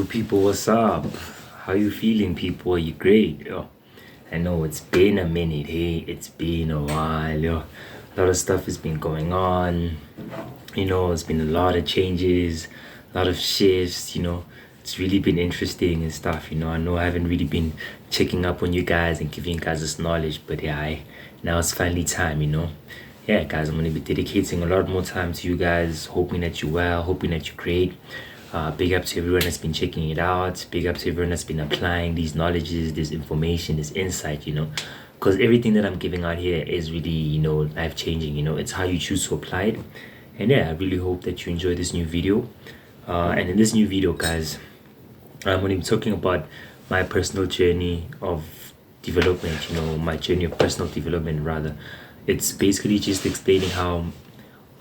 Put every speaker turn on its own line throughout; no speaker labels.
Good people, what's up? How you feeling, people? Are you great? Yo, I know it's been a minute, hey, it's been a while, yo. A lot of stuff has been going on, it's been a lot of changes, a lot of shifts, it's really been interesting and stuff, I know I haven't really been checking up on you guys and giving you guys this knowledge, but yeah, now it's finally time, Yeah, guys, I'm gonna be dedicating a lot more time to you guys, hoping that you're well, hoping that you're great. Big up to everyone that's been checking it out. Big up to everyone that's been applying these knowledges, this information, this insight, because everything that I'm giving out here is really, life changing, it's how you choose to apply it. And yeah, I really hope that you enjoy this new video. And in this new video, guys, I'm going to be talking about my personal journey of development, my journey of personal development, rather. It's basically just explaining how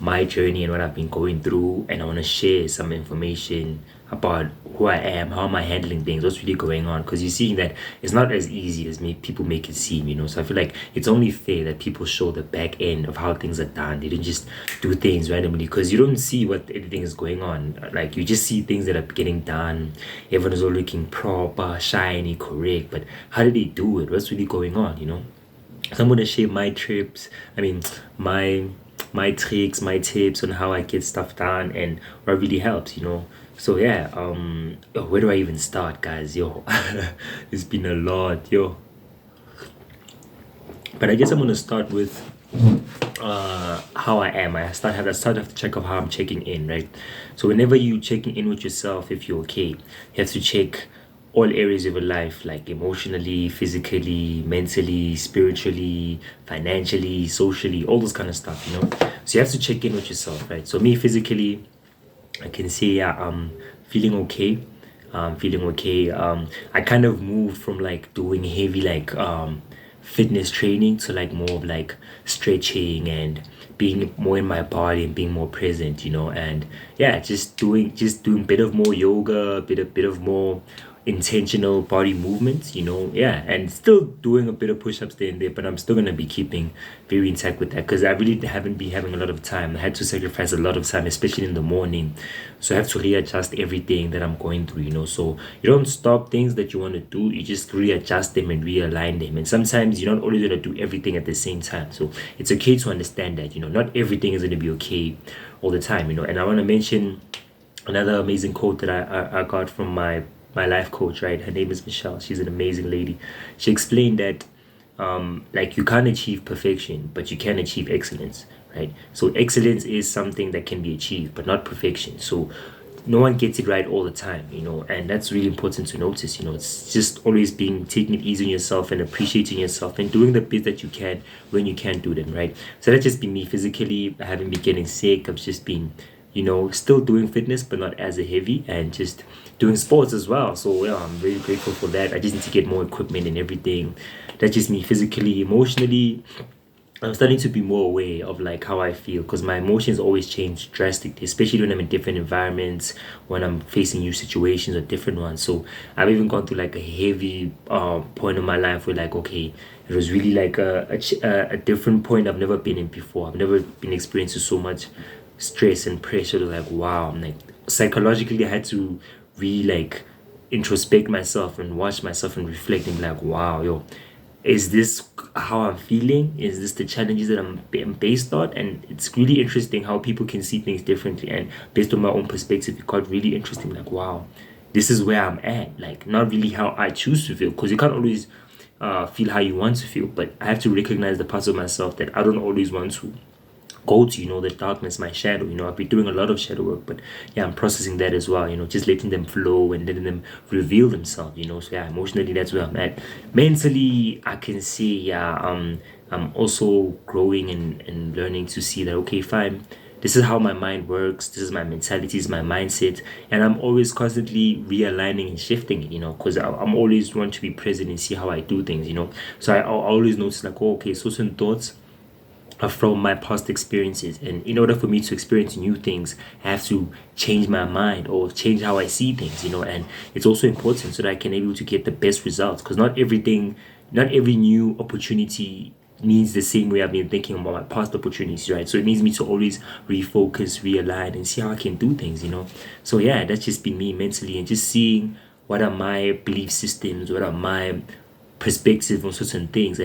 my journey and what I've been going through, and I want to share some information about who I am, how am I handling things, what's really going on, because you're seeing that it's not as easy as people make it seem, so I feel like it's only fair that people show the back end of how things are done. They don't just do things randomly, because you don't see what everything is going on. Like, you just see things that are getting done, everyone is all looking proper, shiny, correct, but how did they do it? What's really going on? So I'm going to share my trips, my tricks, my tips on how I get stuff done and what really helps, So yeah, where do I even start, guys? Yo, it's been a lot, yo. But I guess I'm gonna start with how I am. I start have to check of how I'm checking in, right? So whenever you checking in with yourself, if you're okay, you have to check all areas of your life, like emotionally, physically, mentally, spiritually, financially, socially, all those kind of stuff, So you have to check in with yourself, right? So me, physically, I can say, yeah, I'm feeling okay. I kind of moved from like doing heavy fitness training to like more of like stretching and being more in my body and being more present, and yeah, just doing a bit of more yoga, bit of more intentional body movements, yeah, and still doing a bit of push-ups there and there, but I'm still gonna be keeping very intact with that, because I really haven't been having a lot of time. I had to sacrifice a lot of time, especially in the morning, so I have to readjust everything that I'm going through, so you don't stop things that you want to do, you just readjust them and realign them, and sometimes you're not always gonna do everything at the same time, so it's okay to understand that, not everything is gonna be okay all the time, and I want to mention another amazing quote that I got from my life coach, right? Her name is Michelle. She's an amazing lady. She explained that like, you can't achieve perfection, but you can achieve excellence, right? So excellence is something that can be achieved, but not perfection. So no one gets it right all the time, and that's really important to notice. It's just always taking it easy on yourself and appreciating yourself and doing the bit that you can when you can do them, right? So that's just been me physically. I haven't been getting sick. I've just been still doing fitness, but not as a heavy, and just doing sports as well. So yeah, I'm very grateful for that. I just need to get more equipment and everything. That's just me physically. Emotionally, I'm starting to be more aware of like how I feel, because my emotions always change drastically, especially when I'm in different environments, when I'm facing new situations or different ones. So I've even gone through like a heavy point in my life where, like, okay, it was really like a different point I've never been in before. I've never been experiencing so much stress and pressure. Like, wow, I'm like, psychologically I had to really like introspect myself and watch myself and reflect and be like, wow, yo, is this how I'm feeling? Is this the challenges that I'm based on? And it's really interesting how people can see things differently, and based on my own perspective, it got really interesting. Like, wow, this is where I'm at. Like, not really how I choose to feel, because you can't always feel how you want to feel, but I have to recognize the parts of myself that I don't always want to go to, the darkness, my shadow. I've been doing a lot of shadow work, but yeah, I'm processing that as well, just letting them flow and letting them reveal themselves, so yeah, emotionally, that's where I'm at. Mentally, I can see, yeah, I'm also growing and learning to see that, okay, fine, this is how my mind works, this is my mentality, this is my mindset, and I'm always constantly realigning and shifting it, because I'm always want to be present and see how I do things, so I always notice, like, oh, okay, so certain thoughts from my past experiences, and in order for me to experience new things, I have to change my mind or change how I see things, and it's also important so that I can able to get the best results, because not every new opportunity needs the same way I've been thinking about my past opportunities, right? So it needs me to always refocus, realign, and see how I can do things, you know? So yeah, that's just been me mentally and just seeing what are my belief systems, what are my perspective on certain things,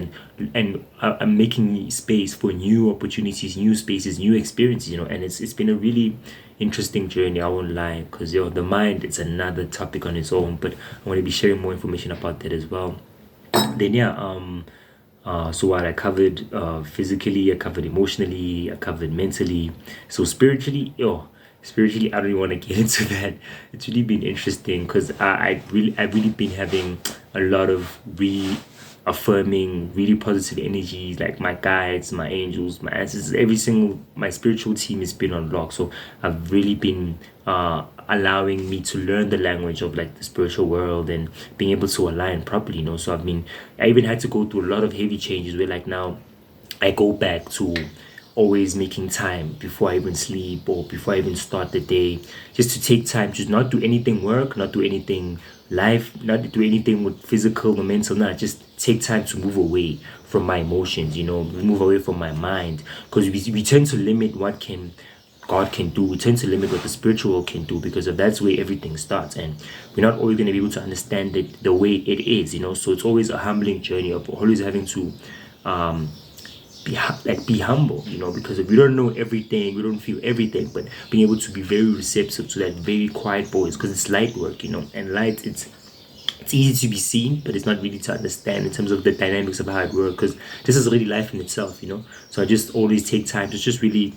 I'm making space for new opportunities, new spaces, new experiences, you know. And it's been a really interesting journey, I won't lie, because the mind, it's another topic on its own, but I want to be sharing more information about that as well. Then yeah, so what I covered physically, I covered emotionally, I covered mentally. So spiritually, I don't even want to get into that. It's really been interesting because I've really been having a lot of reaffirming, really positive energies, like my guides, my angels, my ancestors, my spiritual team has been on lock. So I've really been allowing me to learn the language of like the spiritual world and being able to align properly, you know. So I even had to go through a lot of heavy changes where like now I go back to always making time before I even sleep or before I even start the day, just to take time, just not do anything work, not do anything life, not do anything with physical or mental, not just take time to move away from my emotions, you know, move away from my mind, because we tend to limit what can God can do. We tend to limit what the spiritual can do because of that's where everything starts, and we're not always going to be able to understand it the way it is, you know. So it's always a humbling journey of always having to um be humble, you know, because if we don't know everything, we don't feel everything, but being able to be very receptive to that very quiet voice, because it's light work, you know. And light, it's easy to be seen, but it's not really to understand in terms of the dynamics of how it works, because this is really life in itself, you know. So I just always take time to just really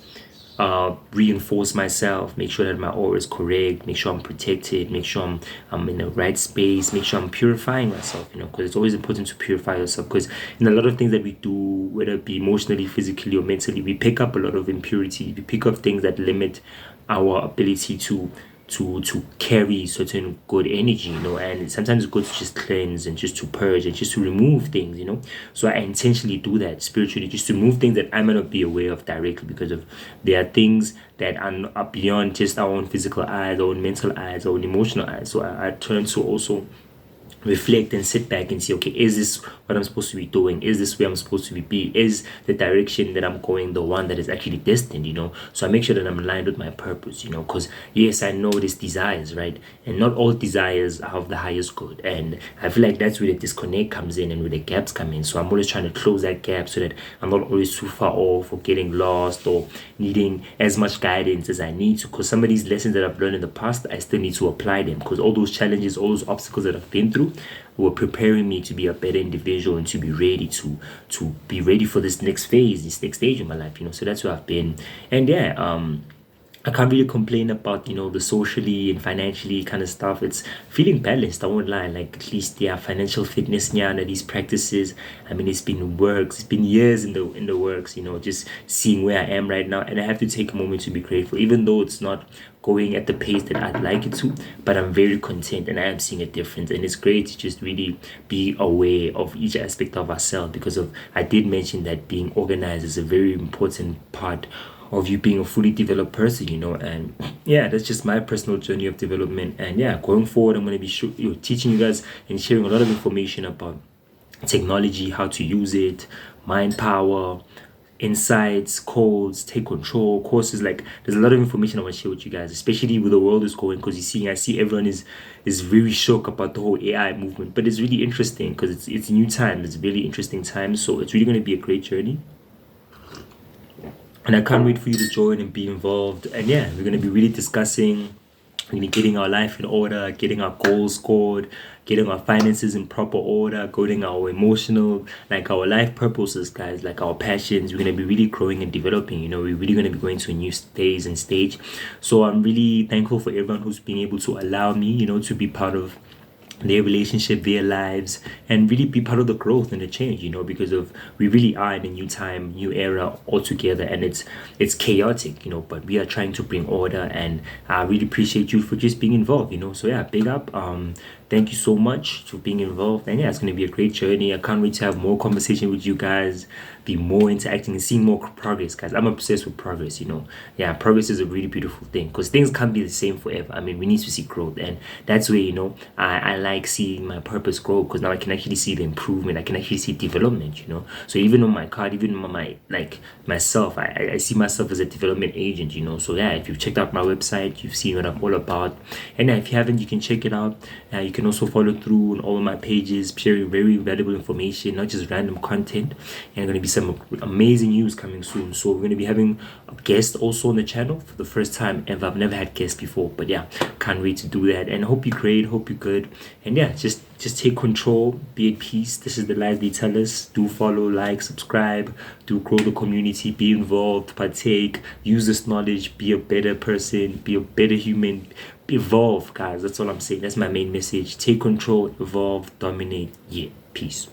reinforce myself, make sure that my aura is correct, make sure I'm protected, make sure I'm in the right space, make sure I'm purifying myself, you know, because it's always important to purify yourself, because in a lot of things that we do, whether it be emotionally, physically, or mentally, we pick up a lot of impurity, we pick up things that limit our ability to carry certain good energy, you know. And sometimes it's good to just cleanse and just to purge and just to remove things, you know. So I intentionally do that spiritually, just to remove things that I might not be aware of directly, because of there are things that are beyond just our own physical eyes, our own mental eyes, our own emotional eyes. So I turn to also reflect and sit back and see, okay, is this what I'm supposed to be doing? Is this where I'm supposed to be? Is the direction that I'm going the one that is actually destined, you know? So I make sure that I'm aligned with my purpose, you know, because yes, I know there's desires, right? And not all desires are of the highest good. And I feel like that's where the disconnect comes in and where the gaps come in. So I'm always trying to close that gap so that I'm not always too far off or getting lost or needing as much guidance as I need to. Because some of these lessons that I've learned in the past, I still need to apply them, because all those challenges, all those obstacles that I've been through were preparing me to be a better individual and to be ready to be ready for this next phase, this next stage of my life, you know. So that's where I've been. And yeah, I can't really complain about, you know, the socially and financially kind of stuff. It's feeling balanced, I won't lie. Like at least yeah, financial fitness, yeah, and these practices. I mean, it's been works, it's been years in the works, you know, just seeing where I am right now. And I have to take a moment to be grateful, even though it's not going at the pace that I'd like it to, but I'm very content and I am seeing a difference. And it's great to just really be aware of each aspect of ourselves, because of I did mention that being organized is a very important part of you being a fully developed person, you know. And yeah, that's just my personal journey of development. And yeah, going forward, I'm going to be teaching you guys and sharing a lot of information about technology, how to use it, mind power, insights, codes, take control, courses. Like there's a lot of information I want to share with you guys, especially where the world is going, because I see everyone is very shocked about the whole AI movement, but it's really interesting because it's new time. It's really interesting time, so it's really going to be a great journey. And I can't wait for you to join and be involved. And yeah, we're going to be really discussing, really getting our life in order, getting our goals scored, getting our finances in proper order, getting our emotional, like our life purposes, guys, like our passions. We're going to be really growing and developing. You know, we're really going to be going to a new phase and stage. So I'm really thankful for everyone who's been able to allow me, you know, to be part of their relationship, their lives, and really be part of the growth and the change, you know, because of we really are in a new time, new era altogether, and it's chaotic, you know, but we are trying to bring order. And I really appreciate you for just being involved, you know. So yeah, big up. thank you so much for being involved. And yeah, it's going to be a great journey. I can't wait to have more conversation with you guys, be more interacting and seeing more progress, guys. I'm obsessed with progress, you know. Yeah, progress is a really beautiful thing because things can't be the same forever. I mean, we need to see growth, and that's where, you know, I like seeing my purpose grow because now I can actually see the improvement. I can actually see development, you know. So even on my card, even on my like myself, I see myself as a development agent, you know. So yeah, if you've checked out my website, you've seen what I'm all about. And yeah, if you haven't, you can check it out. You can also follow through on all of my pages, sharing very valuable information, not just random content. And going to be some amazing news coming soon. So we're going to be having a guest also on the channel for the first time ever. I've never had guests before, but yeah, can't wait to do that. And hope you're great, hope you're good. And yeah, just take control, be at peace. This is the life they tell us. Do follow, like, subscribe, do grow the community, be involved, partake, use this knowledge, be a better person, be a better human, evolve, guys. That's all I'm saying. That's my main message. Take control, evolve, dominate. Yeah, peace.